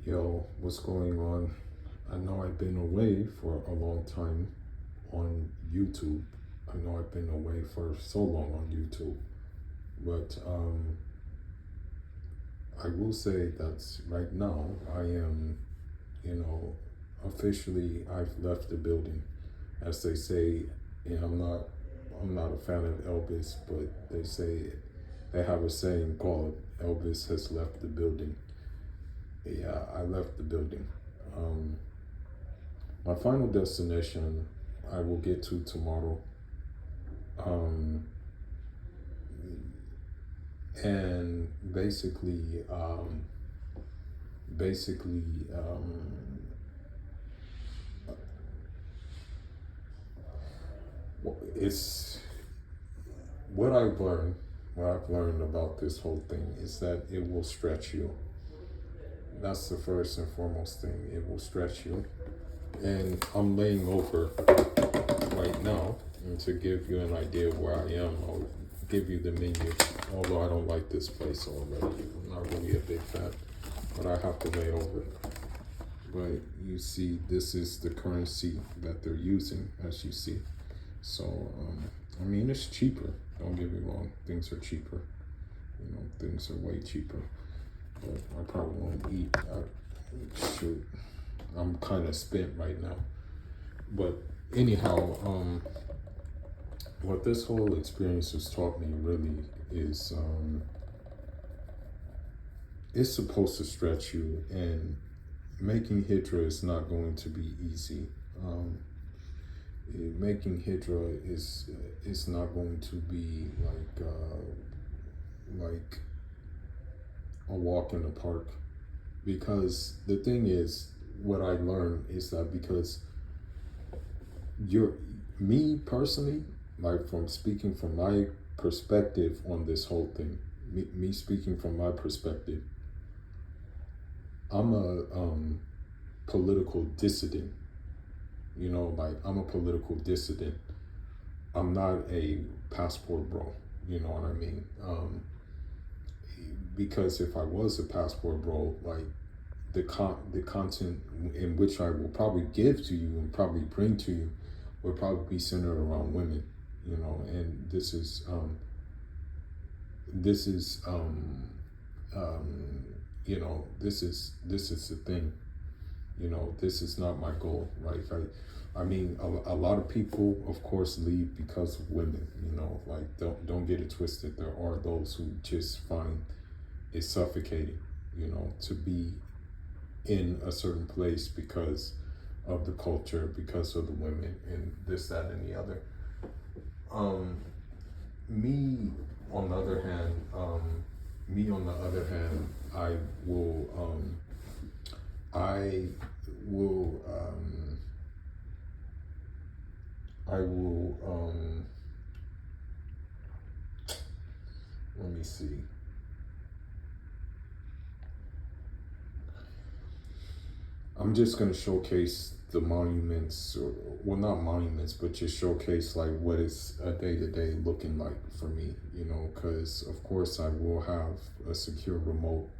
Yo, what's going on? I know I've been away for a long time on YouTube. I know I've been away for so long on YouTube, but I will say that right now I am, you know, officially I've left the building. As they say, and I'm not a fan of Elvis, but they say they have a saying called Elvis has left the building. Yeah, I left the building. Um, my final destination I will get to tomorrow. Um, and basically, it's what I've learned. What I've learned about this whole thing is that it will stretch you. That's the first and foremost thing. It will stretch you. And I'm laying over right now, and to give you an idea of where I am, I'll give you the menu. Although I don't like this place already, I'm not really a big fan, but I have to lay over. But you see, this is the currency that they're using, as you see. So, I mean, it's cheaper. Don't get me wrong, things are cheaper. Things are way cheaper. But I probably won't eat. Shoot, I'm kind of spent right now. But anyhow, what this whole experience has taught me really is it's supposed to stretch you, and making hijra is not going to be easy. Making hijra is not going to be like a walk in the park, because the thing is, what I learned is that because you're me personally, like from speaking from my perspective on this whole thing, me speaking from my perspective, I'm a political dissident. Like, I'm a political dissident. I'm not a passport bro. You know what I mean? Because if I was a passport bro, like the content in which I will probably give to you and probably bring to you would probably be centered around women. And this is this is the thing. This is not my goal, right? I mean, a lot of people, of course, leave because of women. Like, don't get it twisted. There are those who just find it suffocating, to be in a certain place because of the culture, because of the women, and this, that, and the other. Me on the other hand, I will, I will, I will, let me see. I'm just going to showcase the monuments, or, well, not monuments, but just showcase like what is a day-to-day looking like for me, because of course I will have a secure remote,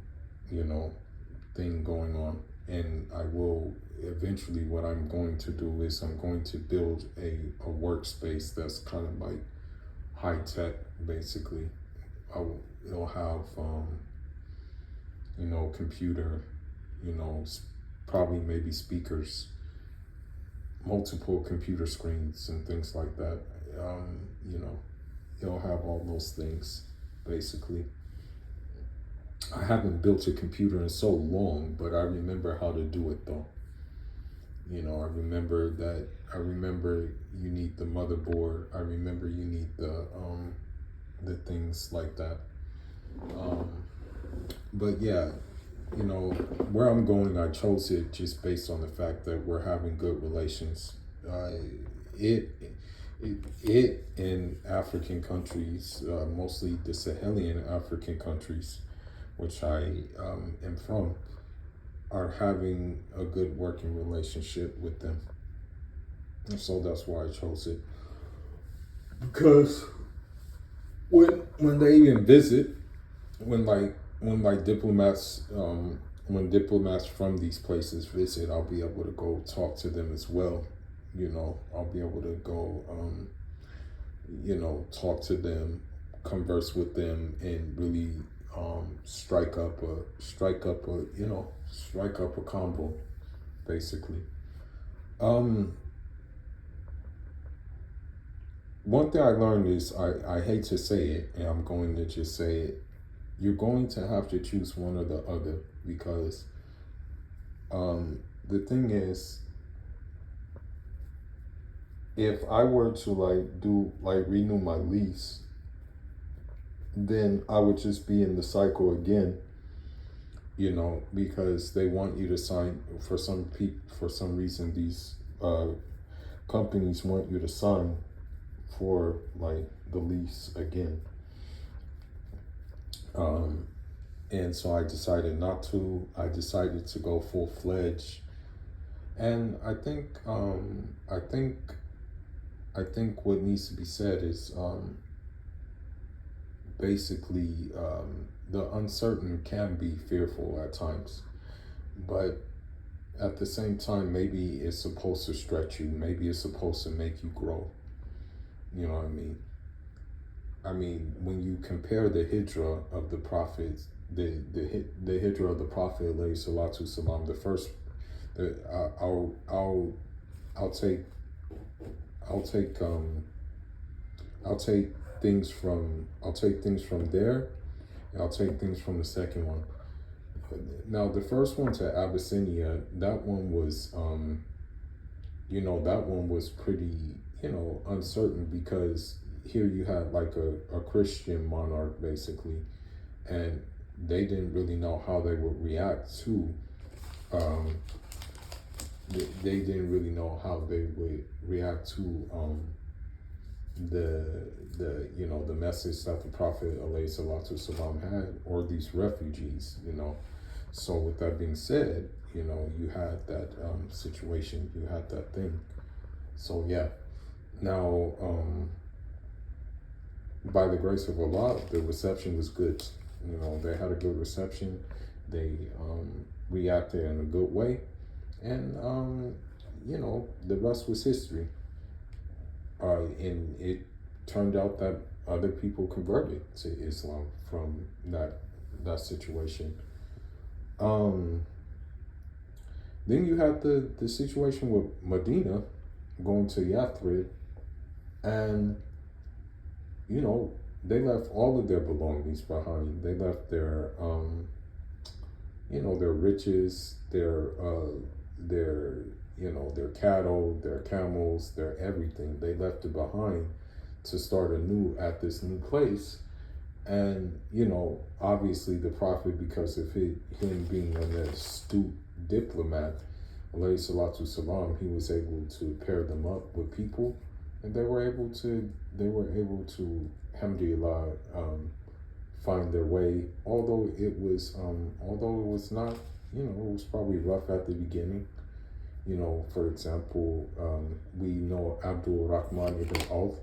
thing going on. And I will eventually, what I'm going to do is I'm going to build a workspace that's kind of like high tech, basically. It'll have, computer, you know, probably maybe speakers, multiple computer screens and things like that. You know, it'll have all those things, basically. I haven't built a computer in so long, but I remember how to do it though. I remember you need the motherboard. I remember you need the things like that. Um, but yeah, where I'm going, I chose it just based on the fact that we're having good relations. It, it in African countries, mostly the Sahelian African countries, which I am from, are having a good working relationship with them. And so that's why I chose it. Because when they even visit, when like diplomats when diplomats from these places visit, I'll be able to go talk to them as well. I'll be able to go, talk to them, converse with them, and really strike up a combo, basically. One thing I learned is I hate to say it, and I'm going to just say it. You're going to have to choose one or the other, because the thing is, if I were to renew my lease, then I would just be in the cycle again, because they want you to sign for some reason. These companies want you to sign for the lease again. And so I decided not to. I decided to go full-fledged. And I think what needs to be said is basically the uncertain can be fearful at times, but at the same time, maybe it's supposed to stretch you. Maybe it's supposed to make you grow. You know what I mean? I mean, when you compare the hijrah of the prophets, the hijrah of the prophet, alayhi salatu salam, the first, I'll take things from there, and I'll take things from the second one. Now, the first one to Abyssinia, that one was, that one was pretty, uncertain, because here you had a Christian monarch, basically, and they didn't really know how they would react to, they didn't really know how they would react to the message that the Prophet alayhi salatu salam had, or these refugees, So with that being said, you had that situation, you had that thing. So yeah, now by the grace of Allah, the reception was good. They had a good reception. They reacted in a good way, and the rest was history. And it turned out that other people converted to Islam from that situation. Then you had the situation with Medina going to Yathrib, and they left all of their belongings behind. They left their their riches, their cattle, their camels, their everything. They left it behind to start anew at this new place. And, obviously the Prophet, because of him being an astute diplomat, alayhi salatu salam, he was able to pair them up with people, and they were able to, alhamdulillah, find their way. Although it was not, it was probably rough at the beginning. For example, we know Abdul Rahman ibn Auf,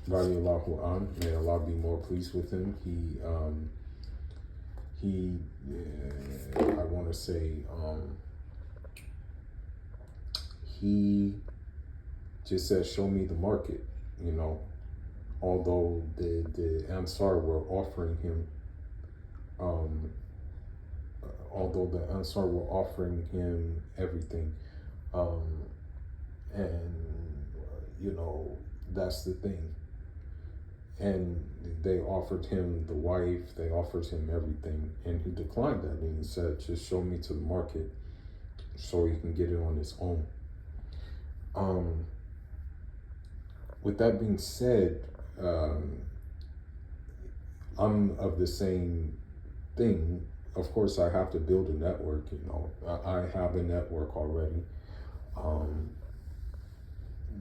radiallahu an, may Allah be more pleased with him. I want to say, he just said, show me the market, although the Ansar were offering him, everything, and that's the thing. And they offered him the wife, they offered him everything, and he declined that, and he said, just show me to the market so he can get it on his own. With that being said, I'm of the same thing. Of course, I have to build a network, I have a network already.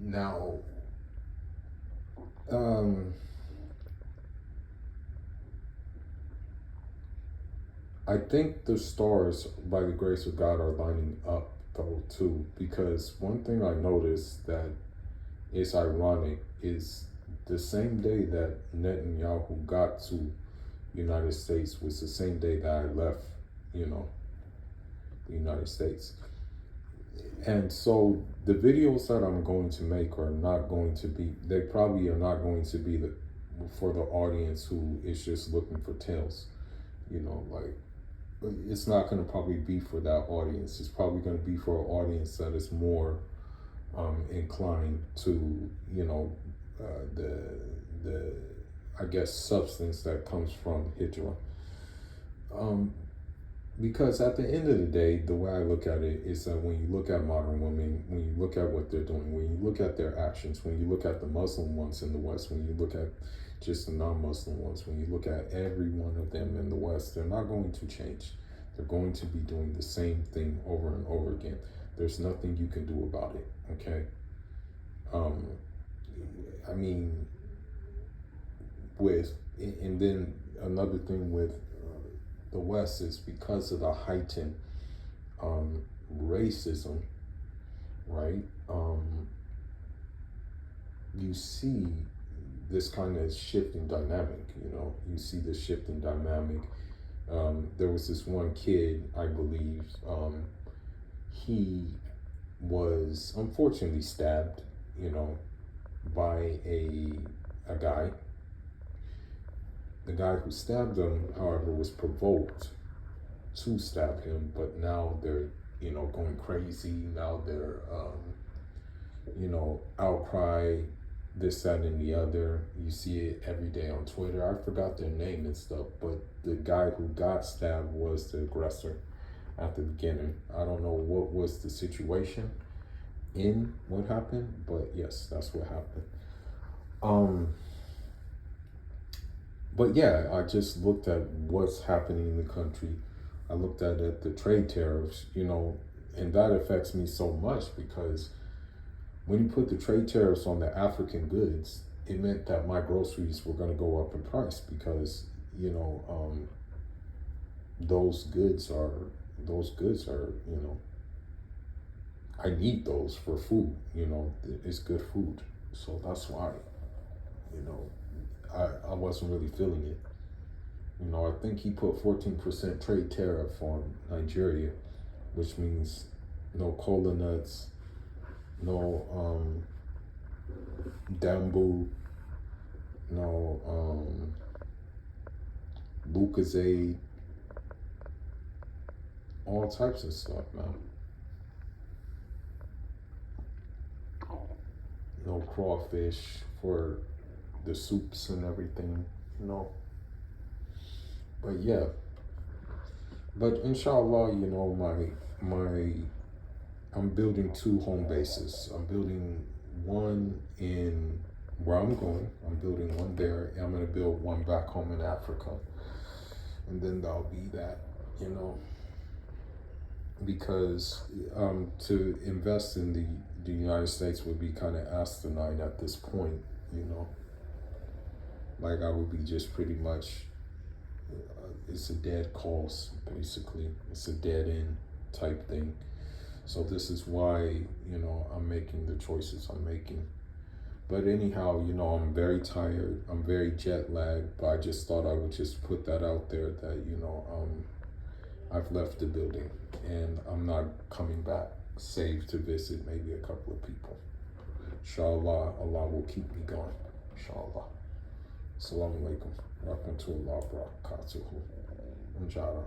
Now, I think the stars, by the grace of God, are lining up though too, because one thing I noticed that is ironic is the same day that Netanyahu got to United States was the same day that I left you know, the United States. And so the videos that I'm going to make are not going to be, they probably are not going to be for the audience who is just looking for tales, you know, like, it's not going to probably be for that audience. It's probably going to be for an audience that is more inclined to, you know, the I guess substance that comes from Hijra. Because at the end of the day, the way I look at it is that when you look at modern women, when you look at what they're doing, when you look at their actions, when you look at the Muslim ones in the West, when you look at just the non-Muslim ones, when you look at every one of them in the West, they're not going to change. They're going to be doing the same thing over and over again. There's nothing you can do about it, okay? I mean, and then another thing with the West is because of the heightened racism, right? You see this kind of shifting dynamic, you know, you see this shifting dynamic. There was this one kid, I believe, he was unfortunately stabbed, you know, by a guy. The guy who stabbed him, however, was provoked to stab him, but now they're, you know, going crazy. Now they're, you know, outcry, this, that, and the other. You see it every day on Twitter. I forgot their name and stuff, but the guy who got stabbed was the aggressor at the beginning. I don't know what was the situation in what happened, but yes, that's what happened. But yeah, I just looked at what's happening in the country. I looked at it, the trade tariffs, you know, and that affects me so much because when you put the trade tariffs on the African goods, it meant that my groceries were going to go up in price because, you know, those goods are, you know, I need those for food, you know, it's good food. So that's why, you know, I wasn't really feeling it. You know, I think he put 14% trade tariff on Nigeria, which means no cola nuts, no Dambu, no Lucozade, all types of stuff, man. No crawfish for the soups and everything, you know. But yeah, but inshallah, you know, I'm building 2 home bases. I'm building one in where I'm going. I'm building one there, and I'm gonna build one back home in Africa, and then that'll be that, you know. Because to invest in the United States would be kind of asinine at this point, you know. Like I would be just pretty much, it's a dead cause, basically. It's a dead end type thing. So this is why, you know, I'm making the choices I'm making. But anyhow, you know, I'm very tired. I'm very jet lagged, but I just thought I would just put that out there that, you know, I've left the building and I'm not coming back, save to visit maybe a couple of people. Inshallah, Allah will keep me going. Inshallah. Assalamu alaikum. Rahmatullahi wa barakatuhu. Injara.